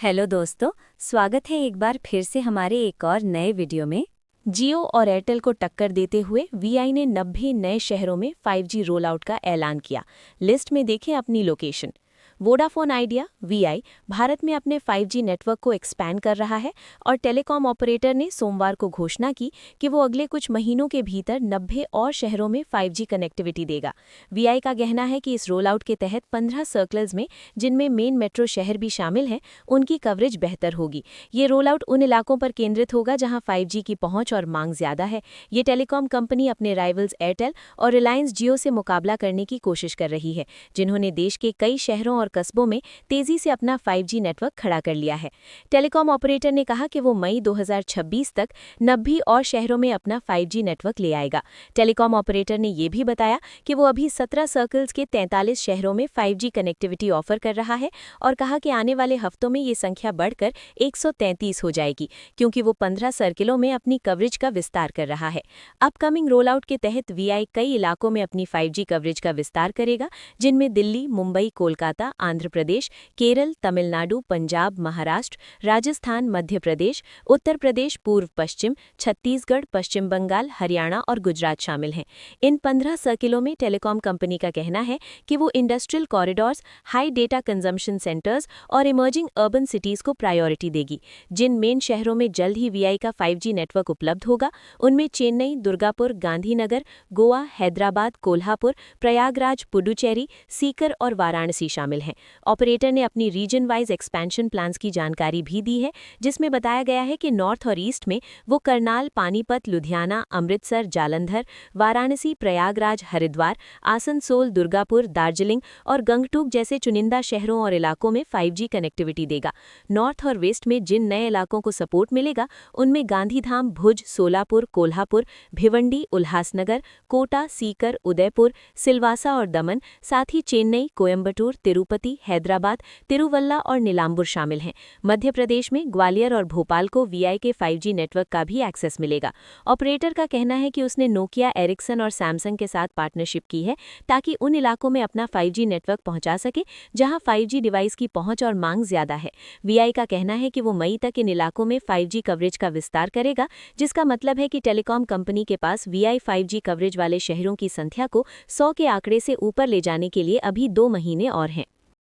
Hello दोस्तों, स्वागत है एक बार फिर से हमारे एक और नए वीडियो में। जियो और एयरटेल को टक्कर देते हुए वीआई ने 90 नए शहरों में 5G रोल आउट का ऐलान किया। लिस्ट में देखें अपनी location. Vodafone idea VI Bharat में अपने 5G नेटवर्क को एक्सपैंड कर रहा है और टेलीकॉम ऑपरेटर ने सोमवार को घोषणा की कि वो अगले कुछ महीनों के भीतर 90 और शहरों में 5G कनेक्टिविटी देगा। वीआई का कहना है कि इस रोल आउट के तहत 15 सर्कल्स में, जिनमें मेन मेट्रो शहर भी शामिल हैं, उनकी कवरेज बेहतर होगी। ये रोल आउट उन इलाकों पर केंद्रित होगा जहां 5G की पहुंच और मांग ज्यादा है। ये टेलीकॉम कंपनी अपने राइवल्स एयरटेल और रिलायंस जियो से मुकाबला करने की कोशिश कर रही है, जिन्होंने देश के कई शहरों और कस्बों में तेजी से अपना 5G नेटवर्क खड़ा कर लिया है। टेलीकॉम ऑपरेटर ने कहा कि वो मई 2026 तक 90 और शहरों में अपना 5G नेटवर्क ले आएगा। टेलीकॉम ऑपरेटर ने यह भी बताया कि वो अभी 17 सर्कल्स के 43 शहरों में 5G कनेक्टिविटी ऑफर कर रहा है और कहा कि आने वाले हफ्तों में ये संख्या बढ़कर 133 हो जाएगी, क्योंकि वो 15 सर्किलों में अपनी कवरेज का विस्तार कर रहा है। अपकमिंग रोल आउट के तहत वीआई कई इलाकों में अपनी 5G कवरेज का विस्तार करेगा, जिनमें दिल्ली, मुंबई, कोलकाता, आंध्र प्रदेश, केरल, तमिलनाडु, पंजाब, महाराष्ट्र, राजस्थान, मध्य प्रदेश, उत्तर प्रदेश, पूर्व पश्चिम, छत्तीसगढ़, पश्चिम बंगाल, हरियाणा और गुजरात शामिल हैं। इन 15 सर्किलों में टेलीकॉम कंपनी का कहना है कि वो industrial corridors, high data consumption centres और इमर्जिंग अर्बन सिटीज को प्रायोरिटी देगी। जिन मेन शहरों में जल्द ही वीआई का 5G नेटवर्क उपलब्ध होगा, उनमें चेन्नई, दुर्गापुर, गांधीनगर, गोवा, हैदराबाद, कोल्हापुर, प्रयागराज, पुडुचेरी, सीकर और वाराणसी शामिल हैं। ऑपरेटर ने अपनी रीजन वाइज एक्सपेंशन प्लान्स की जानकारी भी दी है, जिसमें बताया गया है कि नॉर्थ और ईस्ट में वो करनाल, पानीपत, लुधियाना, अमृतसर, जालंधर, वाराणसी, प्रयागराज, हरिद्वार, आसनसोल, दुर्गापुर, दार्जिलिंग और गंगटूक जैसे चुनिंदा शहरों और इलाकों में 5G कनेक्टिविटी देगा। नॉर्थ और वेस्ट में जिन नए इलाकों को सपोर्ट मिलेगा, उनमें गांधीधाम, भुज, सोलापुर, कोल्हापुर, भिवंडी, उल्हासनगर, कोटा, सीकर, उदयपुर, सिलवासा और दमन, साथ ही चेन्नई, कोयंबटूर, तिरुपति, हैदराबाद, तिरुवल्ला और नीलांबुर शामिल हैं। मध्य प्रदेश में ग्वालियर और भोपाल को वीआई के 5G नेटवर्क का भी एक्सेस मिलेगा। ऑपरेटर का कहना है कि उसने नोकिया, एरिक्सन और सैमसंग के साथ पार्टनरशिप की है, ताकि उन इलाकों में अपना 5G नेटवर्क पहुंचा सके जहां 5G डिवाइस की पहुंच और मांग ज्यादा है। वीआई का कहना है कि वो मई तक इन इलाकों में 5G कवरेज का विस्तार करेगा, जिसका मतलब है कि टेलीकॉम कंपनी के पास वीआई 5G कवरेज वाले शहरों की संख्या को 100 के आंकड़े से ऊपर ले जाने के लिए अभी 2 महीने और हैं।